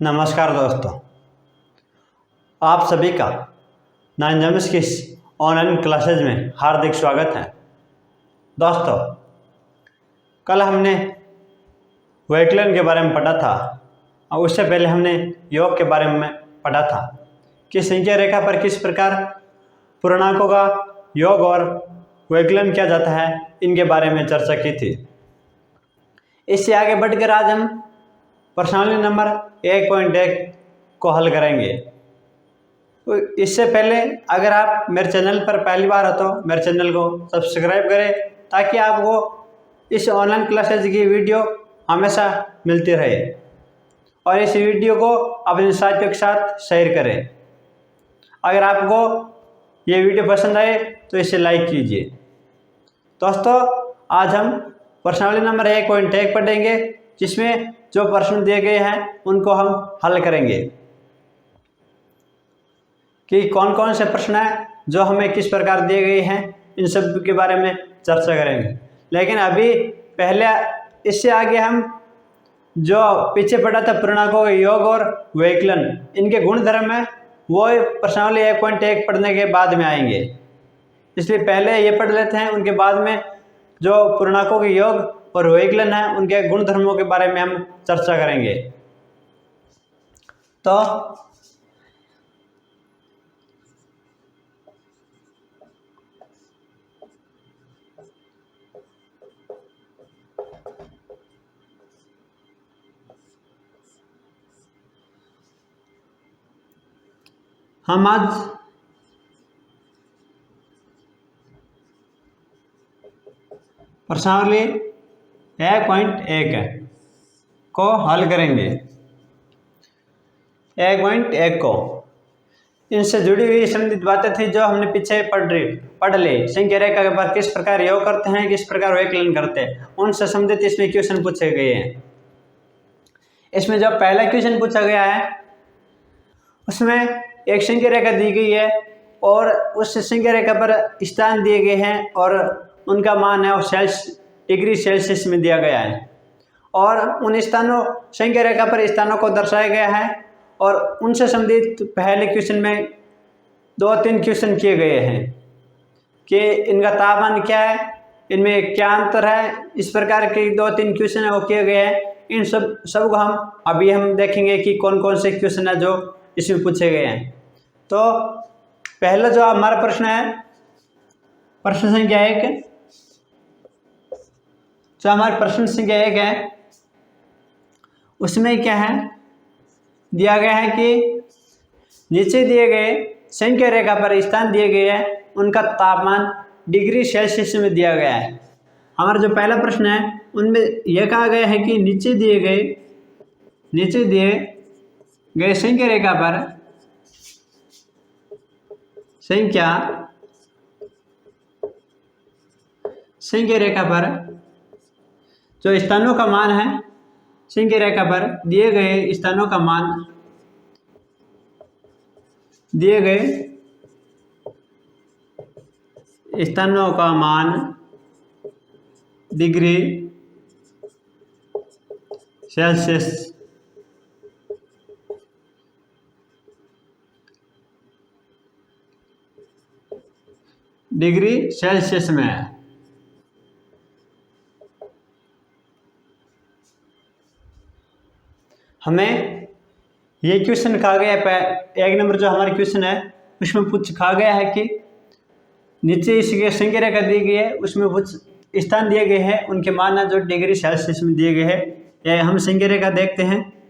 नमस्कार दोस्तों, आप सभी का 9 की ऑनलाइन क्लासेज में हार्दिक स्वागत है। दोस्तों, कल हमने वैकलन के बारे में पढ़ा था और उससे पहले हमने योग के बारे में पढ़ा था कि संख्या रेखा पर किस प्रकार पूर्णांकों का योग और वैकलन किया जाता है, इनके बारे में चर्चा की थी। इससे आगे बढ़कर आज हम प्रश्नावली नंबर 1.1 को हल करेंगे। तो इससे पहले अगर आप मेरे चैनल पर पहली बार हो तो मेरे चैनल को सब्सक्राइब करें ताकि आपको इस ऑनलाइन क्लासेज की वीडियो हमेशा मिलती रहे और इस वीडियो को अपने साथियों के साथ शेयर करें। अगर आपको ये वीडियो पसंद आए तो इसे लाइक कीजिए। दोस्तों, आज हम प्रश्नावली नंबर 1.1 पढ़ेंगे, जिसमें जो प्रश्न दिए गए हैं उनको हम हल करेंगे कि कौन कौन से प्रश्न हैं जो हमें किस प्रकार दिए गए हैं, इन सब के बारे में चर्चा करेंगे। लेकिन अभी पहले इससे आगे हम जो पीछे पढ़ा था पूर्णांकों के योग और वैकलन, इनके गुणधर्म है, वो प्रश्नावली 1.1 पढ़ने के बाद में आएंगे। इसलिए पहले ये पढ़ लेते हैं, उनके बाद में जो पूर्णांकों के योग और वैकलन है उनके गुण धर्मों के बारे में हम चर्चा करेंगे। तो हम आज प्रश्नावली 1.1 को हल करेंगे। 1.1 को इनसे जुड़ी हुई संबंधित बातें थी जो हमने पीछे पढ़ ली। संख्या रेखा पर किस प्रकार योग करते हैं, किस प्रकार वैकलन करते हैं, उनसे संबंधित इसमें क्वेश्चन पूछे गए हैं। इसमें जो पहला क्वेश्चन पूछा गया है उसमें एक संख्या रेखा दी गई है और उस संख्या रेखा पर स्थान दिए गए हैं और उनका मान है और डिग्री सेल्सियस में दिया गया है और उन स्थानों संख्या रेखा पर स्थानों को दर्शाया गया है और उनसे संबंधित पहले क्वेश्चन में 2-3 क्वेश्चन किए गए हैं कि इनका तापमान क्या है, इनमें क्या अंतर है। इस प्रकार के 2-3 क्वेश्चन है वो किए गए हैं। इन सब को हम देखेंगे कि कौन कौन से क्वेश्चन है जो इसमें पूछे गए हैं। तो पहला जो हमारा प्रश्न है, प्रश्न संख्या 1, जो हमारे प्रश्न संख्या 1 है उसमें क्या है, दिया गया है कि नीचे दिए गए संख्या रेखा पर स्थान दिए गए हैं, उनका तापमान डिग्री सेल्सियस में दिया गया है। हमारा जो पहला प्रश्न है उनमें यह कहा गया है कि नीचे दिए गए संख्या रेखा पर जो स्थानों का मान है, संख्या रेखा पर दिए गए स्थानों का मान, डिग्री सेल्सियस में है। हमें ये क्वेश्चन कहा गया है, 1 नंबर जो हमारे क्वेश्चन है उसमें कहा गया है कि नीचे इसकी संख्या रेखा दी गई है, उसमें कुछ स्थान दिए गए हैं, उनके मान है जो डिग्री सेल्सियस में दिए गए हैं। यह हम संख्या रेखा देखते हैं।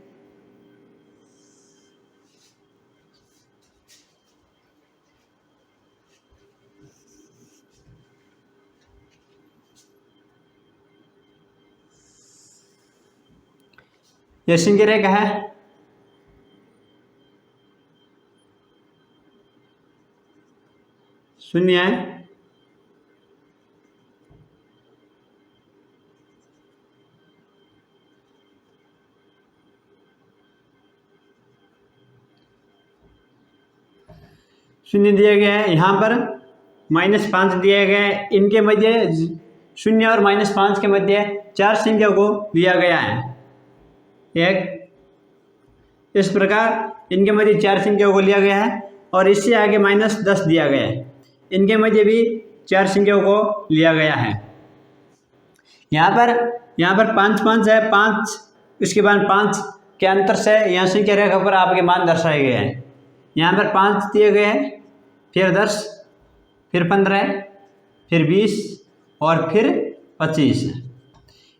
यह संख्या रेखा है, शून्य है, शून्य दिया गया है। यहाँ पर -5 दिया गया है। इनके मध्य 0 और -5 के मध्य 4 संख्या को दिया गया है। 1 इस प्रकार इनके मध्य 4 संख्याओं को लिया गया है और इससे आगे -10 दिया गया है, इनके मध्य भी 4 संख्याओं को लिया गया है। यहाँ पर 5 5 है, 5 इसके बाद 5 के अंतर से यहाँ संख्या रेखा पर आपके मान दर्शाए गए हैं। यहाँ पर 5 दिए गए हैं, फिर 10, फिर 15, फिर 20 और फिर 25।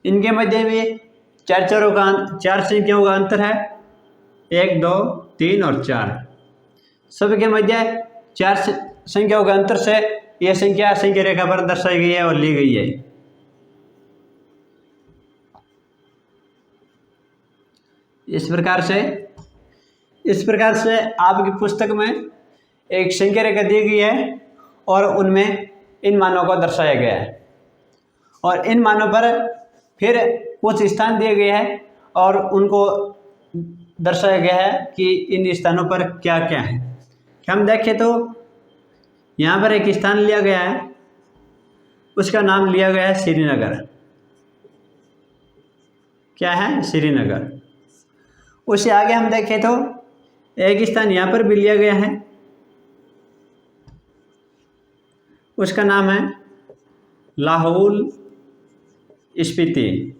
इनके मध्य में 4 संख्याओं का अंतर है, 1 2 3 और 4। सबके मध्य 4 संख्याओं के अंतर से यह संख्या रेखा पर दर्शाई गई है और ली गई है। इस प्रकार से आपकी पुस्तक में एक संख्या रेखा दी गई है और उनमें इन मानों को दर्शाया गया है और इन मानों पर फिर कुछ स्थान दिए गए हैं और उनको दर्शाया गया है कि इन स्थानों पर क्या क्या है। हम देखें तो यहाँ पर एक स्थान लिया गया है, उसका नाम लिया गया है श्रीनगर। क्या है? श्रीनगर। उससे आगे हम देखें तो एक स्थान यहाँ पर भी लिया गया है, उसका नाम है लाहौल स्पीति।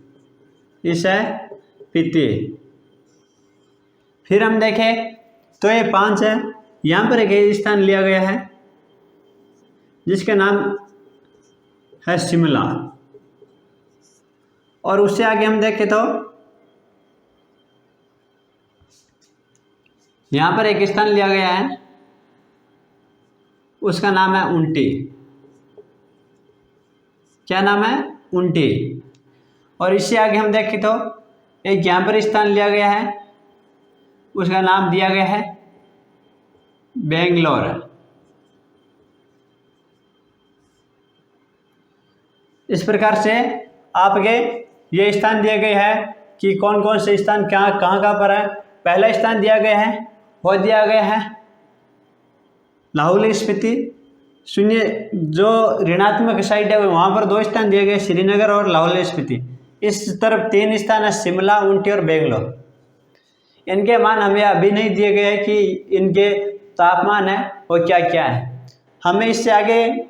इस है स्पीति। फिर हम देखें तो ये 5 है, यहाँ पर एक स्थान लिया गया है जिसका नाम है शिमला। और उससे आगे हम देखें तो यहाँ पर एक स्थान लिया गया है, उसका नाम है ऊंटी। क्या नाम है? ऊंटी। और इससे आगे हम देखें तो एक यहाँ पर स्थान लिया गया है, उसका नाम दिया गया है बेंगलोर। इस प्रकार से आपके ये स्थान दिए गए हैं कि कौन कौन से स्थान कहाँ पर है। पहला स्थान दिया गया है, वो दिया गया है लाहौल स्पीति। शून्य जो ऋणात्मक साइड है वहाँ पर 2 स्थान दिए गए, श्रीनगर और लाहौल स्पीति। इस तरफ 3 स्थान है, शिमला, ऊंटी और बेंगलोर। इनके मान हमें अभी नहीं दिए गए हैं कि इनके तापमान है वो क्या क्या है। हमें इससे आगे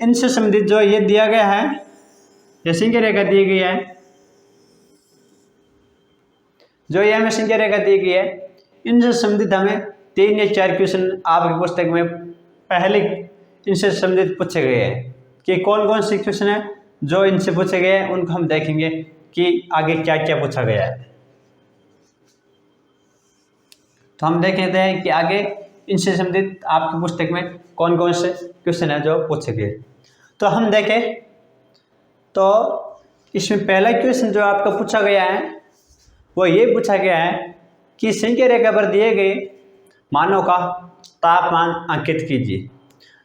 इनसे संबंधित जो ये दिया गया है, ये संख्या रेखा दी गई है, जो ये हमें संख्या रेखा दी गई है, इनसे संबंधित हमें 3 या 4 क्वेश्चन आपकी पुस्तक में पहले इनसे संबंधित पूछे गए हैं कि कौन कौन से क्वेश्चन है जो इनसे पूछे गए हैं, उनको हम देखेंगे कि आगे क्या क्या पूछा गया है। तो हम देख लेते हैं कि आगे इनसे संबंधित आपकी पुस्तक में कौन कौन से क्वेश्चन है जो पूछे गए। तो हम देखें तो इसमें पहला क्वेश्चन जो आपका पूछा गया है वो ये पूछा गया है कि संख्या रेखा पर दिए गए मानों का तापमान अंकित कीजिए।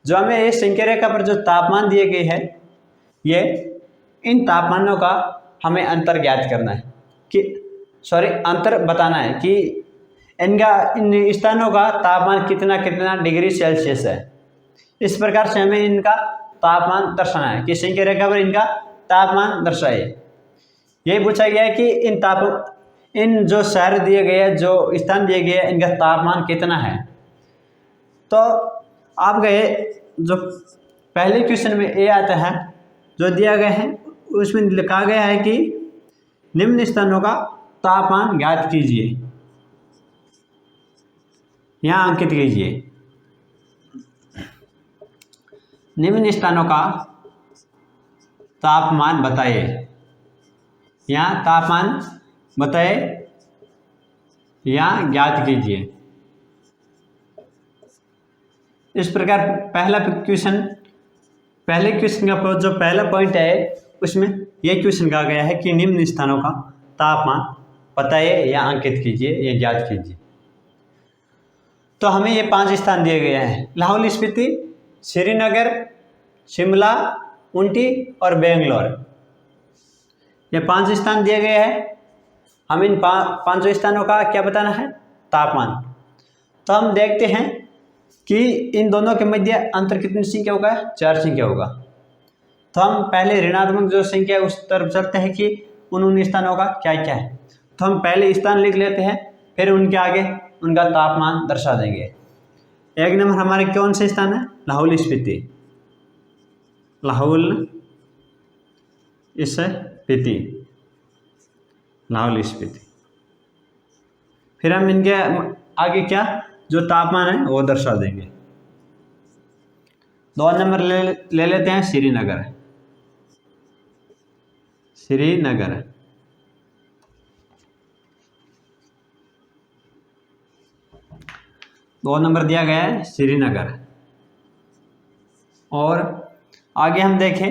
जो हमें ये संख्या रेखा पर जो तापमान दिए गए हैं, ये इन तापमानों का हमें अंतर ज्ञात करना है अंतर बताना है कि इन स्थानों का तापमान कितना डिग्री सेल्सियस है। इस प्रकार से हमें इनका तापमान दर्शाना है कि संख्या रेखा पर इनका तापमान दर्शाए। यही पूछा गया है कि इन जो शहर दिए गए हैं, जो स्थान दिए गए हैं, इनका तापमान कितना है। तो आप गए जो पहले क्वेश्चन में ये आता है जो दिया गया है, उसमें लिखा गया है कि निम्न स्थानों का तापमान ज्ञात कीजिए। यहाँ अंकित कीजिए निम्न स्थानों का तापमान बताइए। यहाँ तापमान बताए, यहाँ ज्ञात कीजिए। इस प्रकार पहले क्वेश्चन का जो पहला पॉइंट है उसमें यह क्वेश्चन कहा गया है कि निम्न स्थानों का तापमान बताइए या अंकित कीजिए या ज्ञात कीजिए। तो हमें ये 5 स्थान दिए गए हैं, लाहौल स्पीति, श्रीनगर, शिमला, ऊंटी और बेंगलोर। ये 5 स्थान दिए गए हैं। हम इन 5 स्थानों का क्या बताना है? तापमान। तो हम देखते हैं कि इन दोनों के मध्य अंतर कितनी संख्या होगा? 4 संख्या होगा। तो हम पहले ऋणात्मक जो संख्या है उस तरफ चलते हैं कि उन स्थानों का क्या क्या है। तो हम पहले स्थान लिख लेते हैं, फिर उनके आगे उनका तापमान दर्शा देंगे। एक नंबर हमारे कौन से स्थान है? लाहौल स्पीति, लाहौल स्पीति, लाहौल स्पीति। फिर हम इनके आगे क्या जो तापमान है वो दर्शा देंगे। 2 नंबर ले लेते हैं श्रीनगर, श्रीनगर। दो नंबर दिया गया है श्रीनगर। और आगे हम देखें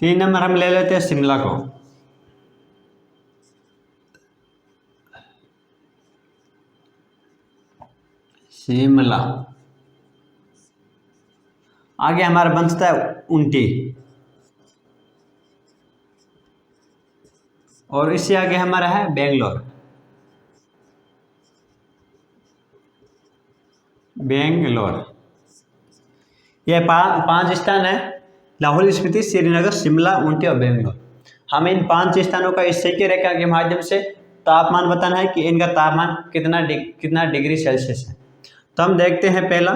3 नंबर हम ले लेते हैं शिमला को, शिमला। आगे हमारा बनता है ऊटी, और इससे आगे हमारा है बेंगलोर, बेंगलोर। ये 5 स्थान है, लाहौल स्पीति, श्रीनगर, शिमला, ऊटी और बेंगलोर। हमें इन 5 स्थानों का इस संख्या रेखा के माध्यम से तापमान बताना है कि इनका तापमान कितना डिग्री सेल्सियस है। तो हम देखते हैं, पहला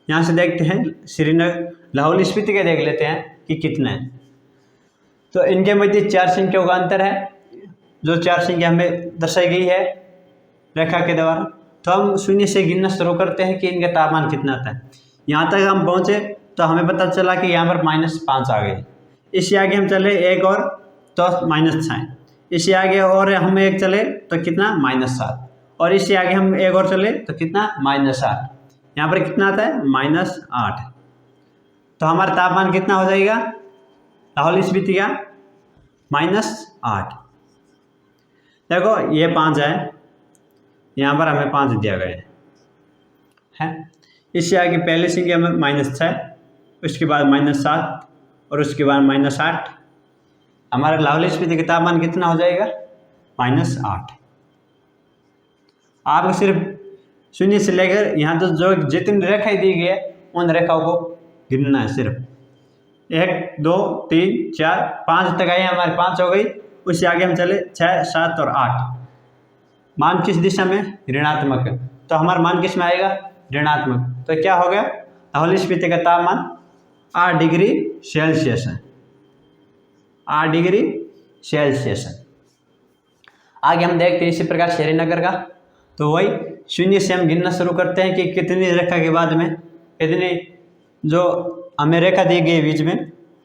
यहाँ से देखते हैं श्रीनगर, लाहौल स्पीति के देख लेते हैं कि कितना है। तो इनके मध्य 4 संख्याओं का अंतर है, जो 4 संख्या हमें दर्शाई गई है रेखा के द्वारा। तो हम 0 से गिनना शुरू करते हैं कि इनका तापमान कितना था। यहाँ तक हम पहुँचे तो हमें पता चला कि यहाँ पर -5 आ गई। इससे आगे हम चले एक और तो -6, इससे आगे और हम एक चले तो कितना -7, और इससे आगे हम एक और चले तो कितना -8। यहाँ पर कितना आता है -8। तो हमारा तापमान कितना हो जाएगा लाहौल स्पीति का? -8। देखो ये 5 है, यहाँ पर हमें 5 दिया गया है। इससे आगे पहले संख्या में -6, उसके बाद -7 और उसके बाद -8। हमारा लाहौल स्पीति का तापमान कितना हो जाएगा? -8। आपको सिर्फ 0 से लेकर यहाँ तो जो जितनी रेखाएं दी गई है उन रेखाओं को गिनना है। सिर्फ 1 2 3 4 5 तक आई, हमारी 5 हो गई। उससे आगे हम चले 6 7 और 8। मान किस दिशा में? ऋणात्मक है। तो हमारा मान किस में आएगा? ऋणात्मक। तो क्या हो गया? लाहौल स्पीति का तापमान 8 डिग्री सेल्सियस है, 8 डिग्री सेल्सियस है। आगे हम देखते हैं इसी प्रकार श्रीनगर का। तो वही 0 से हम गिनना शुरू करते हैं कि कितनी रेखा के बाद में कितनी जो हमें रेखा दी गई बीच में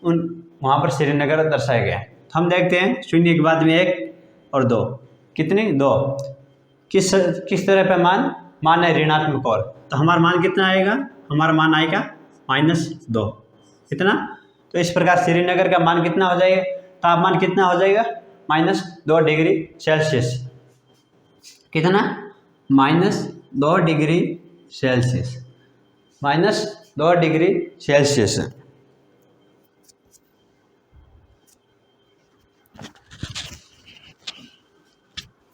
उन वहाँ पर श्रीनगर दर्शाया गया है। तो हम देखते हैं 0 के बाद में 1 और 2, कितनी? 2। किस तरह पे मान है ऋणात्मक और। तो हमारा मान कितना आएगा? हमारा मान आएगा -2। कितना? तो इस प्रकार श्रीनगर का मान कितना हो जाएगा? तापमान कितना हो जाएगा? -2 डिग्री सेल्सियस। कितना? -2 डिग्री सेल्सियस, -2 डिग्री सेल्सियस।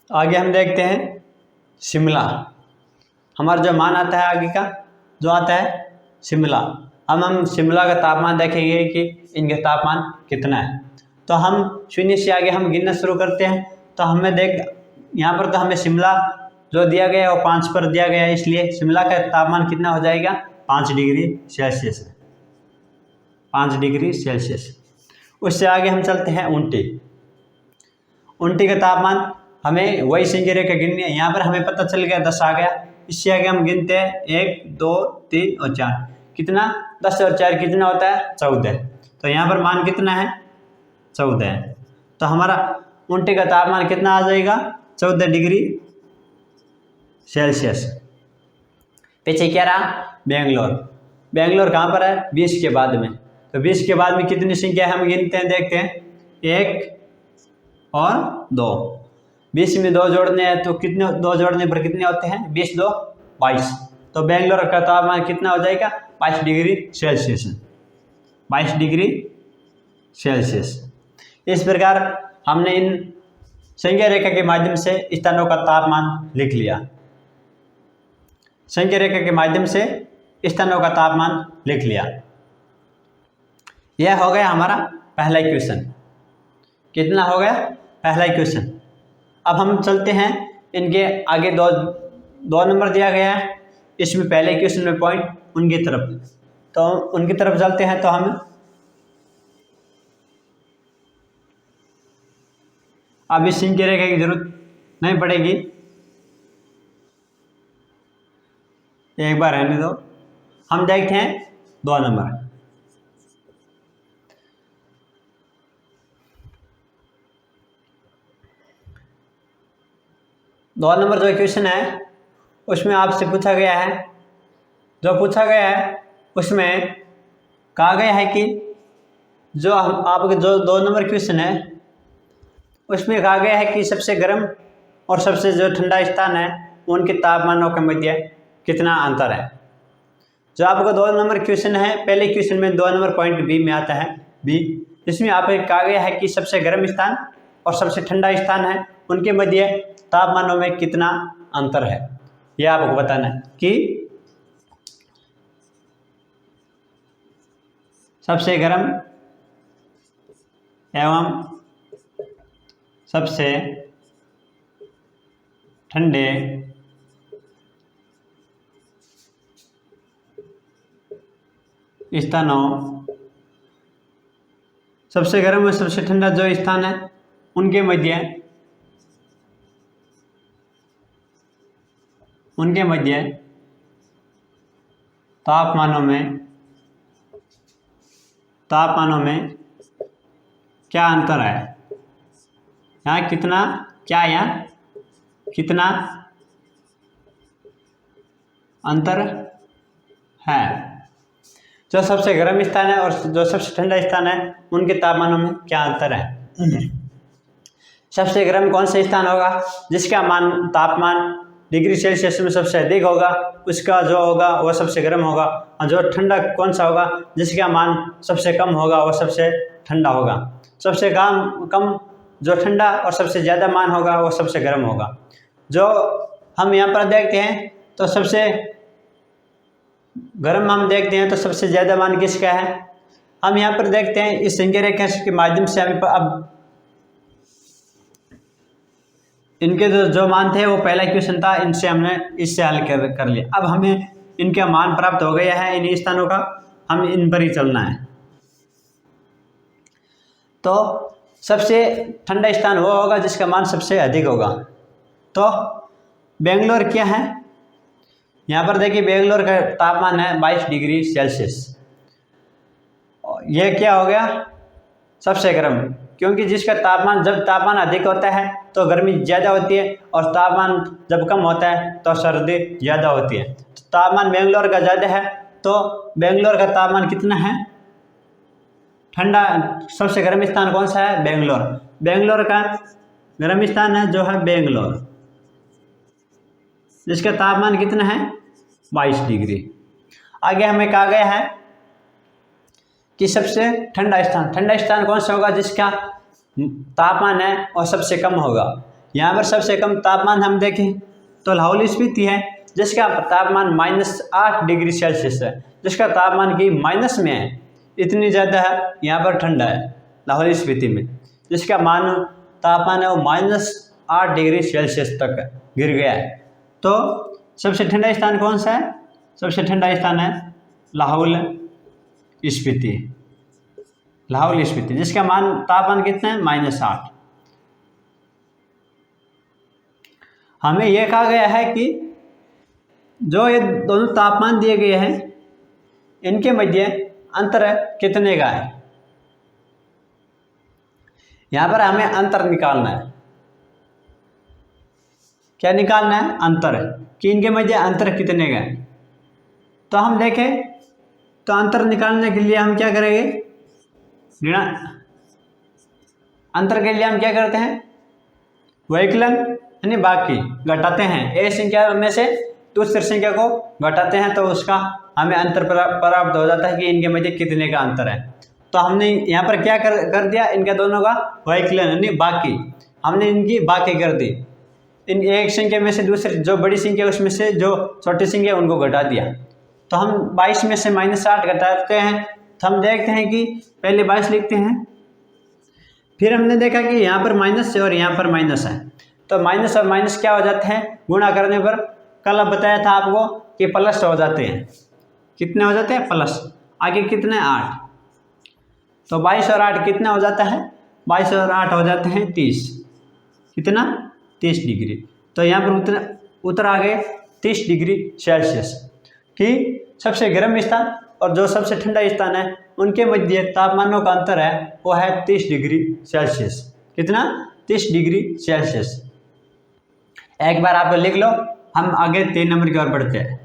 आगे हम देखते हैं शिमला। हमारा जो मान आता है आगे का जो आता है शिमला। अब हम शिमला का तापमान देखेंगे कि इनका तापमान कितना है। तो हम 0 से आगे हम गिनना शुरू करते हैं। तो हमें यहाँ पर तो हमें शिमला जो दिया गया है वो 5 पर दिया गया है, इसलिए शिमला का तापमान कितना हो जाएगा? 5 डिग्री सेल्सियस, 5 डिग्री सेल्सियस। उससे आगे हम चलते हैं ऊटी। ऊटी का तापमान हमें वही संख्या रेखा गिननी है। यहाँ पर हमें पता चल गया 10 आ गया। इससे आगे हम गिनते हैं 1 2 3 और 4। कितना? 10 और 4 कितना होता है? 14। तो यहाँ पर मान कितना है? 14 है। तो हमारा ऊटी का तापमान कितना आ जाएगा? 14 डिग्री सेल्सियस। पीछे क्या रहा? बेंगलोर। बेंगलोर कहाँ पर है? 20 के बाद में। तो 20 के बाद में कितनी संख्या हम गिनते हैं? देखते हैं 1 और 2। 20 में 2 जोड़ने हैं तो कितने? 2 जोड़ने पर कितने होते हैं? 20 2 22। तो बेंगलोर का तापमान कितना हो जाएगा? 22 डिग्री सेल्सियस, 22 डिग्री सेल्सियस। इस प्रकार हमने इन संख्या रेखा के माध्यम से स्थानों का तापमान लिख लिया। संख्या रेखा के माध्यम से स्थानों का तापमान लिख लिया। यह हो गया हमारा पहला इक्वेशन। कितना हो गया? पहला इक्वेशन। अब हम चलते हैं इनके आगे। दो नंबर दिया गया है, इसमें पहले क्वेश्चन में पॉइंट उनकी तरफ, तो उनकी तरफ चलते हैं। तो हम अब इस सिंह की रेखा की जरूरत नहीं पड़ेगी, एक बार रहने दो। हम देखते हैं 2 नंबर। दो नंबर जो क्वेश्चन है उसमें आपसे पूछा गया है, उसमें कहा गया है कि जो आपके जो 2 नंबर क्वेश्चन है उसमें कहा गया है कि सबसे गर्म और सबसे जो ठंडा स्थान है उनके तापमानों के मध्य कितना अंतर है। जो आपका 2 नंबर क्वेश्चन है, पहले क्वेश्चन में 2 नंबर पॉइंट बी में आता है, बी, इसमें आपको कहा गया है कि सबसे गर्म स्थान और सबसे ठंडा स्थान है उनके मध्य तापमानों में कितना अंतर है, यह आपको बताना है कि सबसे गर्म एवं सबसे ठंडे स्थानों, सबसे गर्म और सबसे ठंडा जो स्थान है उनके मध्य तापमानों में क्या अंतर है, यहाँ कितना अंतर है। जो सबसे गर्म स्थान है और जो सबसे ठंडा स्थान है उनके तापमानों में क्या अंतर है। सबसे गर्म कौन सा स्थान होगा जिसका तापमान डिग्री सेल्सियस में सबसे अधिक होगा, उसका जो होगा वह सबसे गर्म होगा। और जो ठंडा कौन सा होगा जिसका मान सबसे कम होगा वह सबसे ठंडा होगा। सबसे कम जो ठंडा और सबसे ज़्यादा मान होगा वो सबसे गर्म होगा। जो हम यहाँ पर देखते हैं तो सबसे गर्म हम देखते हैं तो सबसे ज़्यादा मान किसका है, हम यहाँ पर देखते हैं इस संख्या रेखा के माध्यम से हमें अब इनके जो मान थे वो पहला क्वेश्चन था, इनसे हमने इससे हल कर लिया। अब हमें इनका मान प्राप्त हो गया है इन स्थानों का, हम इन पर ही चलना है। तो सबसे ठंडा स्थान वो होगा जिसका मान सबसे अधिक होगा। तो बेंगलोर क्या है, यहाँ पर देखिए बेंगलोर का तापमान है 22 डिग्री सेल्सियस। यह क्या हो गया सबसे गर्म, क्योंकि जिसका जब तापमान अधिक होता है तो गर्मी ज़्यादा होती है और तापमान जब कम होता है तो सर्दी ज़्यादा होती है। तो तापमान बेंगलोर का ज़्यादा है तो बेंगलोर का तापमान कितना है ठंडा। सबसे गर्म स्थान कौन सा है, बेंगलोर का गर्म स्थान है जो है बेंगलोर, जिसका तापमान कितना है 22 डिग्री। आगे हमें कहा गया है कि सबसे ठंडा स्थान कौन सा होगा जिसका तापमान है और सबसे कम होगा। यहाँ पर सबसे कम तापमान हम देखें तो लाहौल स्पीति है जिसका तापमान -8 डिग्री सेल्सियस है, जिसका तापमान की माइनस में है, इतनी ज़्यादा है यहाँ पर ठंडा है लाहौल स्पीति में, जिसका तापमान है वो -8 डिग्री सेल्सियस तक गिर गया है। तो सबसे ठंडा स्थान कौन सा है, सबसे ठंडा स्थान है लाहौल स्पीति, जिसका तापमान कितना है -8। हमें यह कहा गया है कि जो ये दोनों तापमान दिए गए हैं इनके मध्य अंतर कितने का है। यहाँ पर हमें अंतर निकालना है। क्या निकालना है, अंतर, कि इनके मध्य अंतर कितने का है। तो हम देखें तो अंतर निकालने के लिए हम क्या करेंगे, अंतर के लिए हम क्या करते हैं, वैकलन यानी बाकी घटाते हैं। एक संख्या में से दूसरी संख्या को घटाते हैं तो उसका हमें अंतर प्राप्त हो जाता है कि इनके मध्य कितने का अंतर है। तो हमने यहाँ पर क्या कर दिया, इनका दोनों का वैकलन यानी बाकी, हमने इनकी बाकी कर दी। इन एक संख्या में से दूसरी जो बड़ी संख्या उसमें से जो छोटी संख्या उनको घटा दिया। तो हम 22 में से -8 घटाते हैं तो हम देखते हैं कि पहले 22 लिखते हैं, फिर हमने देखा कि यहाँ पर माइनस है और यहाँ पर माइनस है। तो माइनस और माइनस क्या हो जाते हैं, गुणा करने पर। कल अब बताया था आपको कि प्लस हो जाते हैं। कितने हो जाते हैं, प्लस। आगे कितने, 8। तो 22 और 8 कितना हो जाता है, 22 और 8 हो जाते हैं 30। कितना, 30 डिग्री। तो यहाँ पर उत्तर आ गए 30 डिग्री सेल्सियस। कि सबसे गर्म स्थान और जो सबसे ठंडा स्थान है उनके मध्य तापमानों का अंतर है वो है 30 डिग्री सेल्सियस। कितना, 30 डिग्री सेल्सियस। एक बार आप लिख लो, हम आगे 3 नंबर की ओर बढ़ते हैं।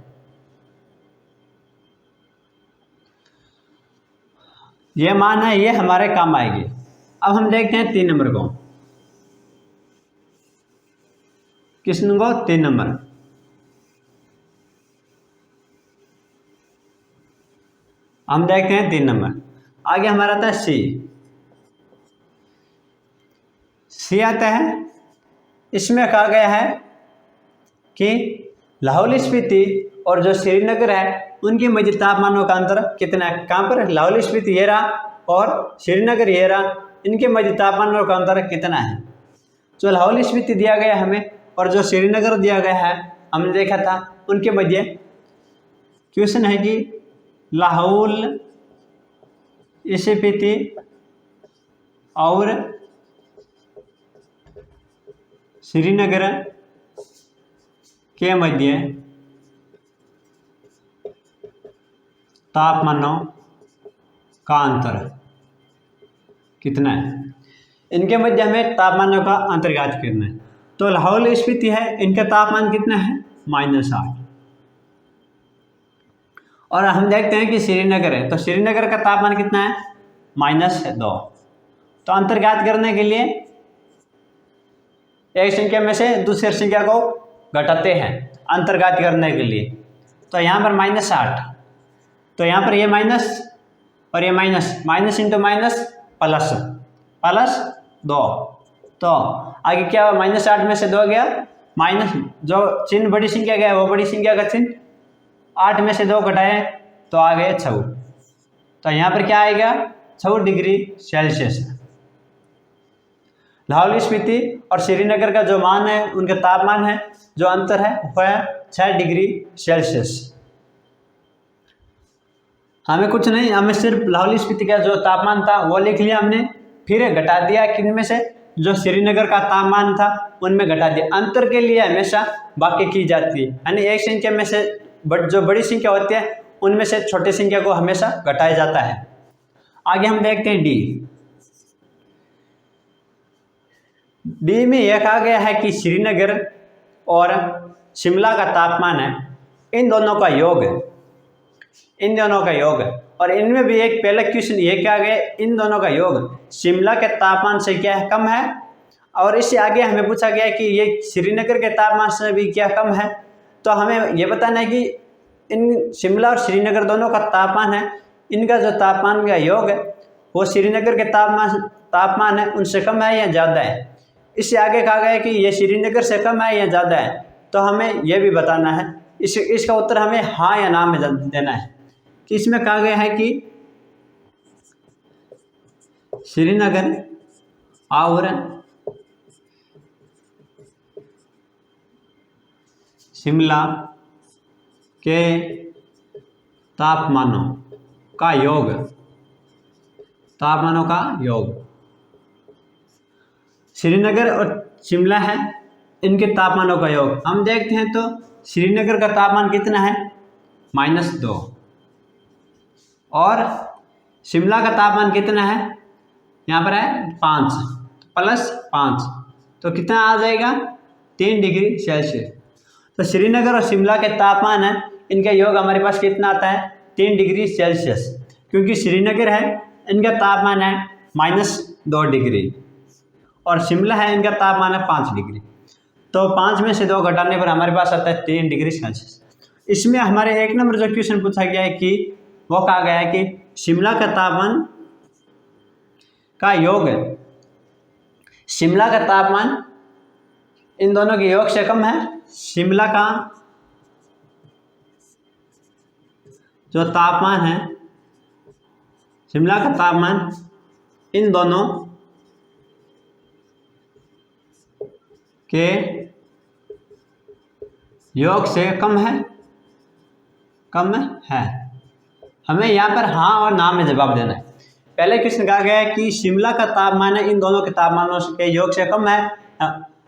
ये मान है, ये हमारे काम आएगी। अब हम देखते हैं 3 नंबर को। किस को, 3 नंबर। हम देखते हैं 3 नंबर। आगे हमारा आता है सी आता है। इसमें कहा गया है कि लाहौल स्पीति और जो श्रीनगर है उनके मध्य तापमानों का अंतर कितना है। कहाँ पर, लाहौल स्पीति ये रहा और श्रीनगर ये रहा, इनके मध्य तापमानों का अंतर कितना है। जो लाहौल स्पीति दिया गया हमें और जो श्रीनगर दिया गया है हमने देखा था, उनके मध्य क्वेश्चन है कि लाहौल स्पीति और श्रीनगर के मध्य तापमानों का अंतर कितना है। इनके मध्य हमें तापमानों का अंतर ज्ञात करना है। तो लाहौल स्पीति है, इनका तापमान कितना है, -8। और हम देखते हैं कि श्रीनगर है, तो श्रीनगर का तापमान कितना है, -2। तो अंतर ज्ञात करने के लिए एक संख्या में से दूसरी संख्या को घटाते हैं अंतर ज्ञात करने के लिए। तो यहाँ पर -8, तो यहाँ पर ये माइनस और ये minus, minus into minus plus, +2। तो आगे क्या हुआ, -8 में से 2 गया, माइनस जो चिन्ह बड़ी संख्या गया वो बड़ी संख्या का चिन्ह, 8 में से 2 घटाए तो आ गए 6। तो यहाँ पर क्या आएगा, 6 डिग्री सेल्सियस। लाहौल स्पीति और श्रीनगर का जो मान है, उनका तापमान है, जो अंतर है वह है 6 डिग्री सेल्सियस। हमें कुछ नहीं, हमें सिर्फ लाहौल स्पीति का जो तापमान था वो लिख लिया हमने, फिर घटा दिया किन में से, जो श्रीनगर का तापमान था उनमें घटा दिया। अंतर के लिए हमेशा बाकी की जाती है, यानी एक संख्या में से जो बड़ी संख्या होती है उनमें से छोटी संख्या को हमेशा घटाया जाता है। आगे हम देखते हैं डी में यह कहा गया है कि श्रीनगर और शिमला का तापमान है, इन दोनों का योग है, इन दोनों का योग है। और इनमें भी एक पहला क्वेश्चन ये क्या गया, इन दोनों का योग शिमला के तापमान से क्या है, कम है। और इससे आगे हमें पूछा गया कि ये श्रीनगर के तापमान से भी क्या कम है। तो हमें ये बताना है कि इन शिमला और श्रीनगर दोनों का तापमान है, इनका जो तापमान का योग है वो श्रीनगर के तापमान है उनसे कम है या ज़्यादा है। इससे आगे कहा गया कि ये श्रीनगर से कम है या ज़्यादा है, तो हमें यह भी बताना है। इसका उत्तर हमें हाँ या ना में देना है। कि इसमें कहा गया है कि श्रीनगर और शिमला के तापमानों का योग, तापमानों का योग, श्रीनगर और शिमला है इनके तापमानों का योग। हम देखते हैं तो श्रीनगर का तापमान कितना है, -2, और शिमला का तापमान कितना है, यहाँ पर है 5 +5, तो कितना आ जाएगा, 3 डिग्री सेल्सियस। तो श्रीनगर और शिमला के तापमान है, इनका योग हमारे पास कितना आता है, 3 डिग्री सेल्सियस। क्योंकि श्रीनगर है इनका तापमान है -2 डिग्री और शिमला है इनका तापमान है 5 डिग्री। तो 5 में से 2 घटाने पर हमारे पास आता है 3 डिग्री सेल्सियस। इसमें हमारे 1 नंबर जो क्वेश्चन पूछा गया है कि वो कहा गया है कि शिमला का तापमान का योग है, शिमला का तापमान इन दोनों के योग से कम है। शिमला का जो तापमान है, शिमला का तापमान इन दोनों के योग से कम है, कम है। हमें यहाँ पर हाँ और ना में जवाब देना है। पहले क्वेश्चन कहा गया है कि शिमला का तापमान इन दोनों के तापमानों के योग से कम है,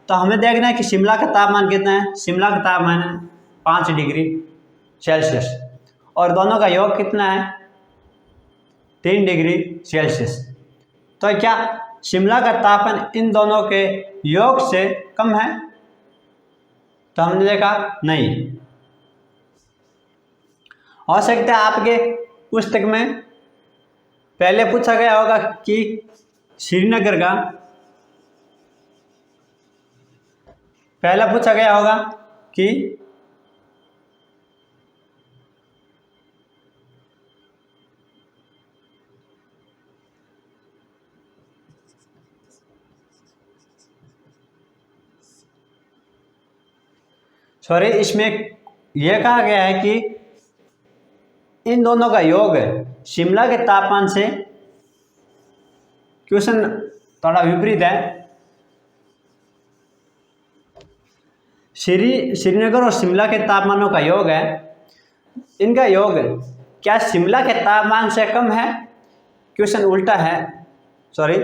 तो हमें देखना है कि शिमला का तापमान कितना है। शिमला का तापमान है 5 डिग्री सेल्सियस और दोनों का योग कितना है 3 डिग्री सेल्सियस। तो क्या शिमला का तापमान इन दोनों के योग से कम है? तो हमने देखा नहीं। हो सकता है आपके पुस्तक में पहले पूछा गया होगा कि श्रीनगर का, पहला पूछा गया होगा कि सॉरी, इसमें यह कहा गया है कि इन दोनों का योग शिमला के तापमान से, क्वेश्चन थोड़ा विपरीत है। श्रीनगर और शिमला के तापमानों का योग है, इनका योग क्या शिमला के तापमान से कम है? क्वेश्चन उल्टा है, सॉरी,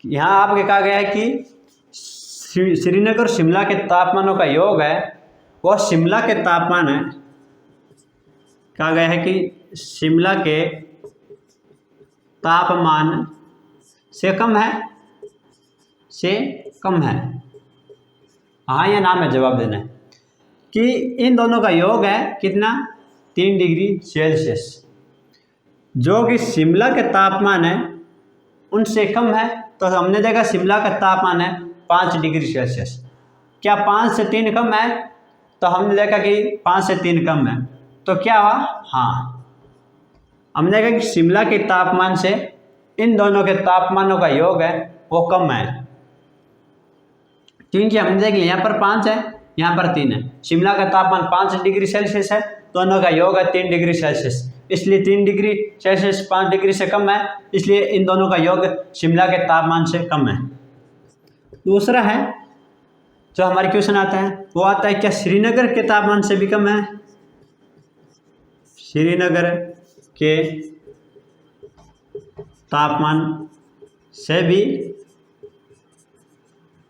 यहाँ आपके कहा गया है कि श्रीनगर शिमला के तापमानों का योग है वो शिमला के तापमान है, कहा गया है कि शिमला के तापमान से कम है, से कम है। हाँ या ना में जवाब देना है कि इन दोनों का योग है कितना 3 डिग्री सेल्सियस, जो कि शिमला के तापमान है उनसे कम है। तो हमने देखा शिमला का तापमान है 5 डिग्री सेल्सियस, क्या 5 से 3 कम है? तो हमने देखा कि 5 से 3 कम है, तो क्या हुआ हाँ। हमने देखा कि शिमला के तापमान से इन दोनों के तापमानों का योग है वो कम है, क्योंकि हमने देख लिया यहाँ पर 5 है, यहाँ पर 3 है। शिमला का तापमान 5 डिग्री सेल्सियस है, दोनों का योग है 3 डिग्री सेल्सियस, इसलिए 3 डिग्री सेल्सियस 5 डिग्री से कम है, इसलिए इन दोनों का योग शिमला के तापमान से कम है। दूसरा है जो हमारे क्वेश्चन आता है वो आता है क्या श्रीनगर के तापमान से भी कम है? श्रीनगर के तापमान से भी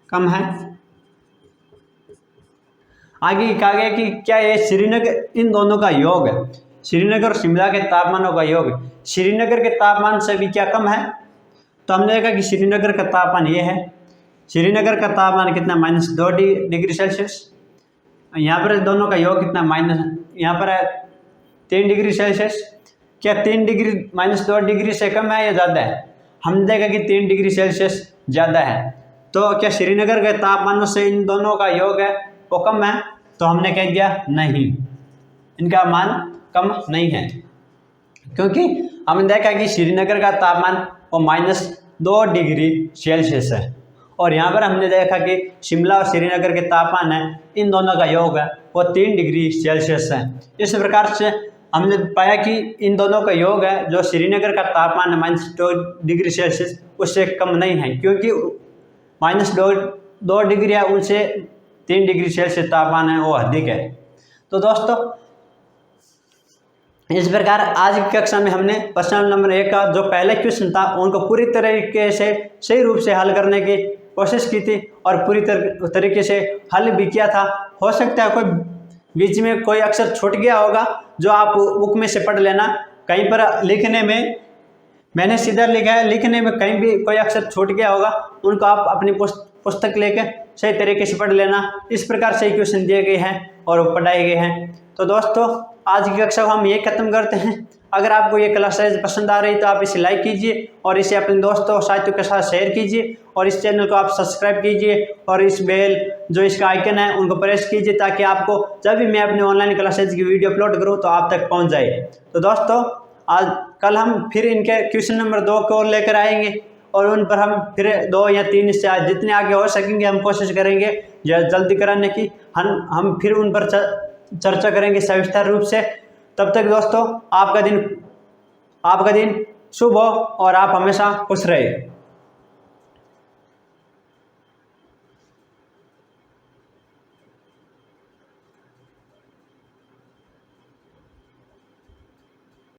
कम है। आगे कहा गया कि क्या ये श्रीनगर, इन दोनों का योग है, श्रीनगर और शिमला के तापमानों का योग श्रीनगर के तापमान से भी क्या कम है? तो हमने देखा कि श्रीनगर का तापमान ये है, श्रीनगर का तापमान कितना -2 डिग्री सेल्सियस, यहाँ पर दोनों का योग कितना यहाँ पर है 3 डिग्री सेल्सियस। क्या 3 डिग्री -2 डिग्री से कम है या ज़्यादा है? हमने देखा कि 3 डिग्री सेल्सियस ज़्यादा है, तो क्या श्रीनगर के तापमान से इन दोनों का योग है वो कम है? तो हमने कह दिया नहीं, इनका मान कम नहीं है, क्योंकि हमने देखा कि श्रीनगर का तापमान वो -2 डिग्री सेल्सियस है और यहाँ पर हमने देखा कि शिमला और श्रीनगर के तापमान है इन दोनों का योग है वो 3 डिग्री सेल्सियस है। इस प्रकार से हमने पाया कि इन दोनों का योग है जो श्रीनगर का तापमान है -2 डिग्री सेल्सियस उससे कम नहीं है, क्योंकि -2 डिग्री है उनसे 3 डिग्री सेल्सियस तापमान है वो अधिक है। तो दोस्तों इस प्रकार आज की कक्षा में हमने प्रश्न नंबर 1 का जो पहले क्वेश्चन था उनको पूरी तरीके से सही रूप से हल करने की कोशिश की थी और पूरी तरीके से हल भी किया था। हो सकता है कोई बीच में कोई अक्षर छूट गया होगा जो आप बुक में से पढ़ लेना, कहीं पर लिखने में मैंने सीधा लिखा है, लिखने में कहीं भी कोई अक्षर छूट गया होगा उनको आप अपनी पुस्तक लेकर सही तरीके से पढ़ लेना। इस प्रकार से क्वेश्चन दिए गए हैं और पढ़ाए गए हैं। तो दोस्तों आज की कक्षा को हम ये खत्म करते हैं। अगर आपको ये क्लासेज पसंद आ रही तो आप इसे लाइक कीजिए और इसे अपने दोस्तों साथियों के साथ शेयर कीजिए और इस चैनल को आप सब्सक्राइब कीजिए और इस बेल जो इसका आइकन है उनको प्रेस कीजिए ताकि आपको जब भी मैं अपने ऑनलाइन क्लासेज की वीडियो अपलोड करूँ तो आप तक पहुँच जाए। तो दोस्तों कल हम फिर इनके क्वेश्चन नंबर 2 को लेकर आएंगे और उन पर हम फिर 2 या 3 से जितने आगे हो सकेंगे हम कोशिश करेंगे जल्दी कराने की। हम फिर उन पर चर्चा करेंगे सविस्तार रूप से। तब तक दोस्तों आपका दिन शुभ हो और आप हमेशा खुश रहे।